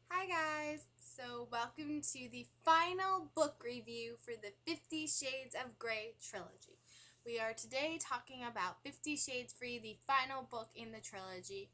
Hi guys! So welcome to the final book review for the 50 Shades of Grey trilogy. We are today talking about 50 Shades Free, the final book in the trilogy.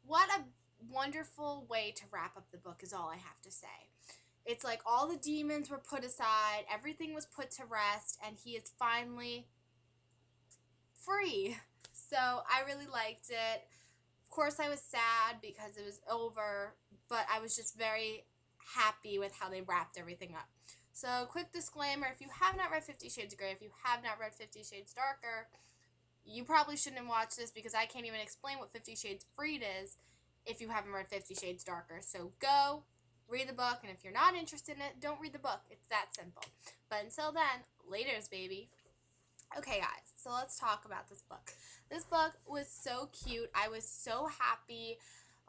What a wonderful way to wrap up the book is all I have to say. It's like all the demons were put aside, everything was put to rest, and he is finally free. So I really liked it. Of course, I was sad because it was over, but I was just very happy with how they wrapped everything up. So, quick disclaimer, if you have not read 50 Shades of Grey, if you have not read 50 Shades Darker, you probably shouldn't watch this because I can't even explain what 50 Shades Freed is if you haven't read 50 Shades Darker. So, go read the book, and if you're not interested in it, don't read the book. It's that simple. But until then, laters, baby. Okay, guys, so let's talk about this book. This book was so cute. I was so happy.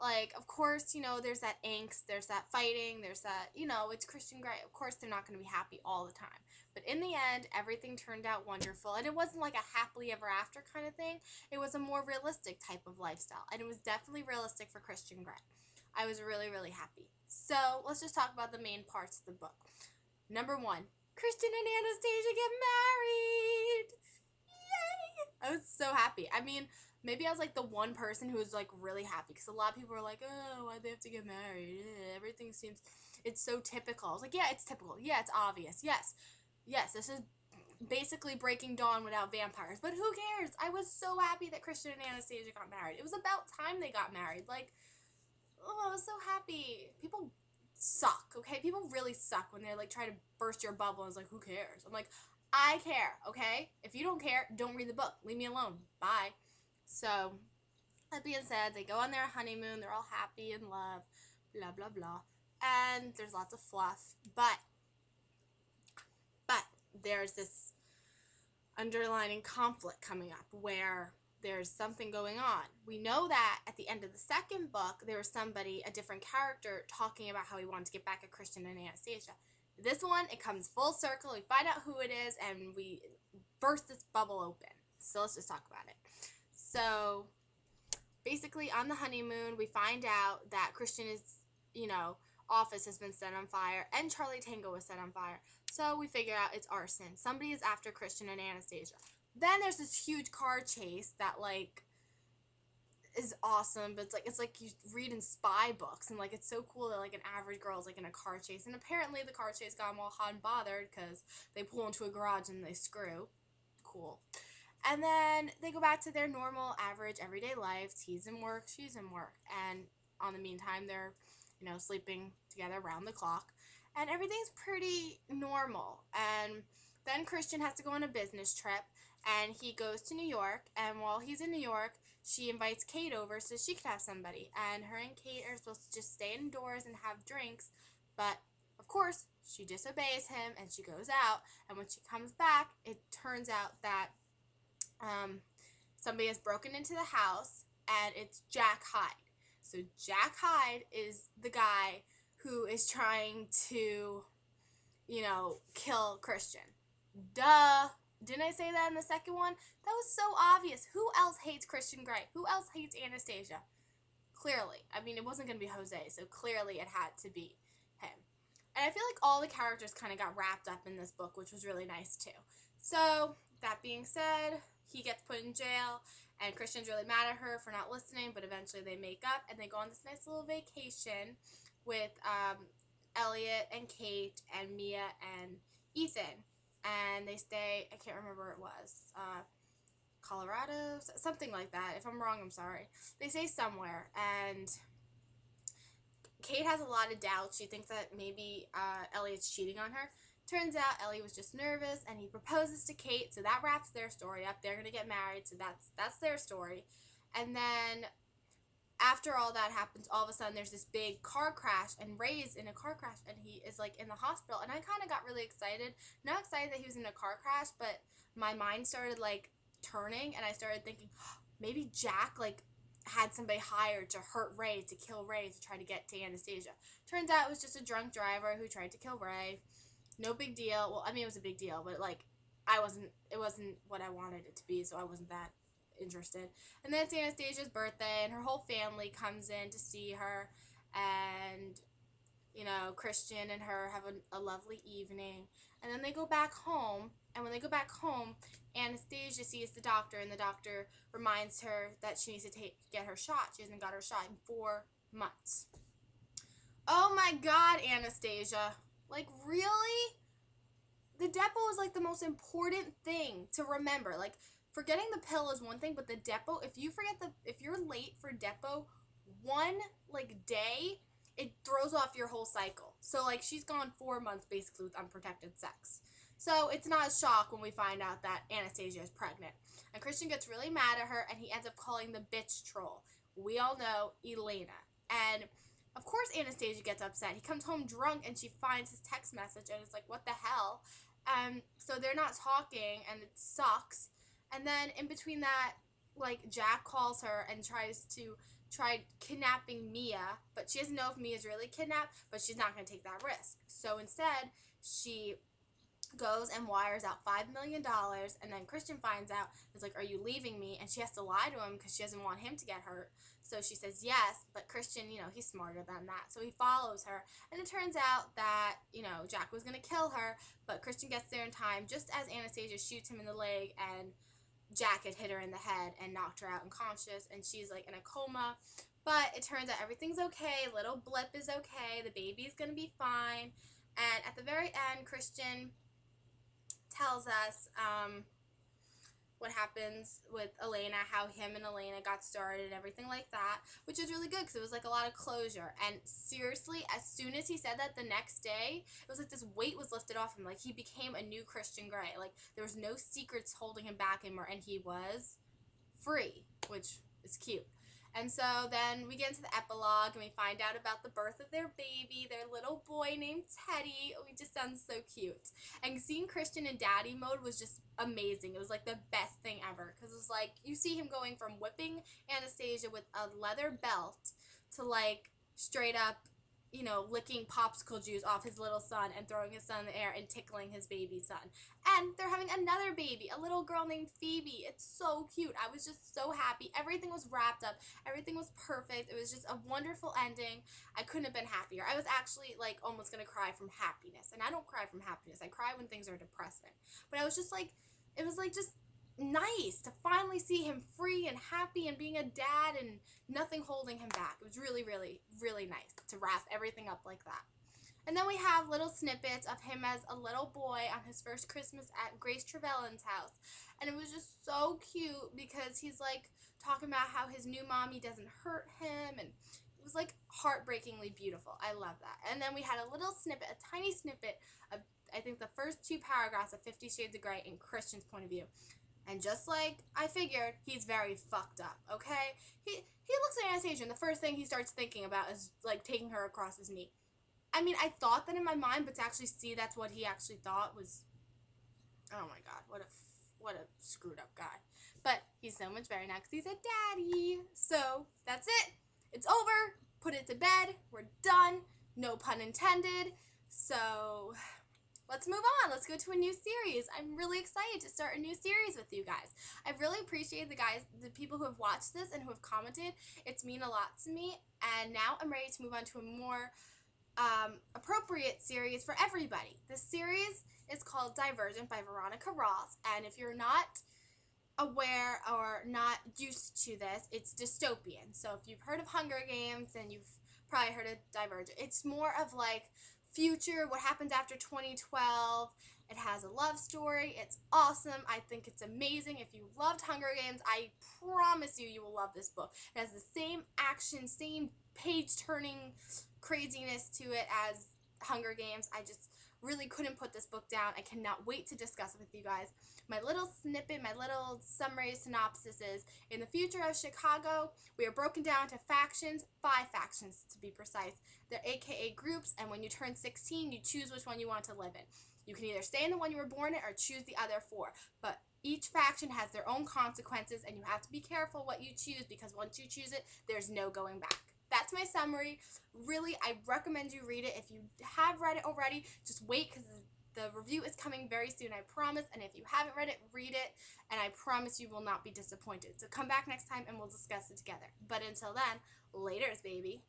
Like, of course, there's that angst, there's that fighting, there's that, it's Christian Grey. Of course, they're not going to be happy all the time. But in the end, everything turned out wonderful. And it wasn't like a happily ever after kind of thing. It was a more realistic type of lifestyle. And it was definitely realistic for Christian Grey. I was really, really happy. So, let's just talk about the main parts of the book. Number one, Christian and Anastasia get married. Yay! I was so happy. I mean, maybe I was like the one person who was like really happy because a lot of people were like, "Oh, why'd they have to get married? Everything seems, it's so typical." I was like, "Yeah, it's typical. Yeah, it's obvious. Yes, yes, this is basically Breaking Dawn without vampires. But who cares? I was so happy that Christian and Anastasia got married. It was about time they got married. Like, oh, I was so happy. People suck, okay? People really suck when they're like trying to burst your bubble and it's like, who cares? I'm like, I care, okay? If you don't care, don't read the book. Leave me alone. Bye. So, that being said, they go on their honeymoon. They're all happy in love, blah, blah, blah. And there's lots of fluff. But there's this underlining conflict coming up where there's something going on. We know that at the end of the second book, there was somebody, a different character, talking about how he wanted to get back at Christian and Anastasia. This one, it comes full circle. We find out who it is, and we burst this bubble open. So let's just talk about it. So basically, on the honeymoon, we find out that Christian is, office has been set on fire, and Charlie Tango was set on fire. So we figure out it's arson. Somebody is after Christian and Anastasia. Then there's this huge car chase that like is awesome, but it's like you read in spy books, and like it's so cool that like an average girl is like in a car chase, and apparently the car chase got them all hot and bothered because they pull into a garage and they screw. Cool. And then they go back to their normal, average, everyday lives. He's in work, she's in work, and on the meantime, they're sleeping together around the clock, and everything's pretty normal. And then Christian has to go on a business trip, and he goes to New York. And while he's in New York, she invites Kate over so she could have somebody. And her and Kate are supposed to just stay indoors and have drinks, but of course, she disobeys him and she goes out. And when she comes back, it turns out that um, somebody has broken into the house, and it's Jack Hyde. So Jack Hyde is the guy who is trying to, kill Christian. Duh. Didn't I say that in the second one? That was so obvious. Who else hates Christian Grey? Who else hates Anastasia? Clearly. I mean, it wasn't going to be Jose, so clearly it had to be him. And I feel like all the characters kind of got wrapped up in this book, which was really nice too. So, that being said, he gets put in jail, and Christian's really mad at her for not listening, but eventually they make up, and they go on this nice little vacation with Elliot and Kate and Mia and Ethan. And they stay, I can't remember where it was, Colorado, something like that. If I'm wrong, I'm sorry. They stay somewhere, and Kate has a lot of doubts. She thinks that maybe Elliot's cheating on her. Turns out Elliot was just nervous, and he proposes to Kate, so that wraps their story up. They're gonna get married, so that's their story. And then after all that happens, all of a sudden there's this big car crash, and Ray's in a car crash, and he is like in the hospital. And I kind of got really excited. Not excited that he was in a car crash, but my mind started like turning, and I started thinking, oh, maybe Jack like had somebody hired to hurt Ray, to kill Ray, to try to get to Anastasia. Turns out it was just a drunk driver who tried to kill Ray. No big deal. Well, I mean, it was a big deal, but like, it wasn't what I wanted it to be, so I wasn't that interested. And then it's Anastasia's birthday, and her whole family comes in to see her, and you know, Christian and her have a lovely evening. And then they go back home. And when they go back home, Anastasia sees the doctor, and the doctor reminds her that she needs to get her shot. She hasn't got her shot in 4 months. Oh my God, Anastasia. Like, really? The depot is like the most important thing to remember. Like, forgetting the pill is one thing, but the depot, if you're late for depot one like day, it throws off your whole cycle. So like she's gone 4 months basically with unprotected sex. So it's not a shock when we find out that Anastasia is pregnant. And Christian gets really mad at her, and he ends up calling the bitch troll. We all know Elena. And of course Anastasia gets upset. He comes home drunk, and she finds his text message, and it's like, what the hell? So they're not talking, and it sucks. And then in between that, like, Jack calls her and tried kidnapping Mia, but she doesn't know if Mia's really kidnapped, but she's not going to take that risk. So instead, she goes and wires out $5 million, and then Christian finds out. It's like, are you leaving me? And she has to lie to him because she doesn't want him to get hurt. So she says yes, but Christian, you know, he's smarter than that. So he follows her, and it turns out that, you know, Jack was going to kill her, but Christian gets there in time just as Anastasia shoots him in the leg, and Jack had hit her in the head and knocked her out unconscious, and she's like in a coma. But it turns out everything's okay. Little blip is okay. The baby's going to be fine. And at the very end, Christian tells us what happens with Elena, how him and Elena got started and everything like that, which is really good because it was like a lot of closure. And seriously, as soon as he said that, the next day, it was like this weight was lifted off him. Like, he became a new Christian Grey. Like, there was no secrets holding him back anymore, and he was free, which is cute. And so then we get into the epilogue, and we find out about the birth of their baby, their little boy named Teddy. Oh, he just sounds so cute. And seeing Christian in daddy mode was just amazing. It was like the best thing ever, because it was like you see him going from whipping Anastasia with a leather belt to like straight up, you know, licking popsicle juice off his little son and throwing his son in the air and tickling his baby son. And they're having another baby, a little girl named Phoebe. It's so cute. I was just so happy. Everything was wrapped up. Everything was perfect. It was just a wonderful ending. I couldn't have been happier. I was actually like almost going to cry from happiness. And I don't cry from happiness. I cry when things are depressing. But I was just like, it was like just nice to finally see him free and happy and being a dad and nothing holding him back. It was really, really, really nice to wrap everything up like that. And then we have little snippets of him as a little boy on his first Christmas at Grace Trevelyan's house. And it was just so cute because he's like talking about how his new mommy doesn't hurt him, and it was like heartbreakingly beautiful. I love that. And then we had a little snippet, a tiny snippet of, I think, the first 2 paragraphs of 50 Shades of Grey in Christian's point of view. And just like I figured, he's very fucked up, okay? He looks at Anastasia, and the first thing he starts thinking about is, like, taking her across his knee. I mean, I thought that in my mind, but to actually see that's what he actually thought was, oh my God, what a screwed up guy. But he's so much better now because he's a daddy. So, that's it. It's over. Put it to bed. We're done. No pun intended. So, let's move on. Let's go to a new series. I'm really excited to start a new series with you guys. I really appreciate the people who have watched this and who have commented. It's mean a lot to me. And now I'm ready to move on to a more appropriate series for everybody. This series is called Divergent by Veronica Roth. And if you're not aware or not used to this, it's dystopian. So if you've heard of Hunger Games, then you've probably heard of Divergent. It's more of like future, what happens after 2012. It has a love story. It's awesome. I think it's amazing. If you loved Hunger Games, I promise you will love this book. It has the same action, same page-turning craziness to it as Hunger Games. I just really couldn't put this book down. I cannot wait to discuss it with you guys. My little snippet, my little summary synopsis is, in the future of Chicago, we are broken down to factions, 5 factions to be precise. They're AKA groups, and when you turn 16, you choose which one you want to live in. You can either stay in the one you were born in or choose the other 4. But each faction has their own consequences, and you have to be careful what you choose, because once you choose it, there's no going back. That's my summary. Really, I recommend you read it. If you have read it already, just wait, because the review is coming very soon, I promise. And if you haven't read it, read it, and I promise you will not be disappointed. So come back next time and we'll discuss it together. But until then, laters, baby.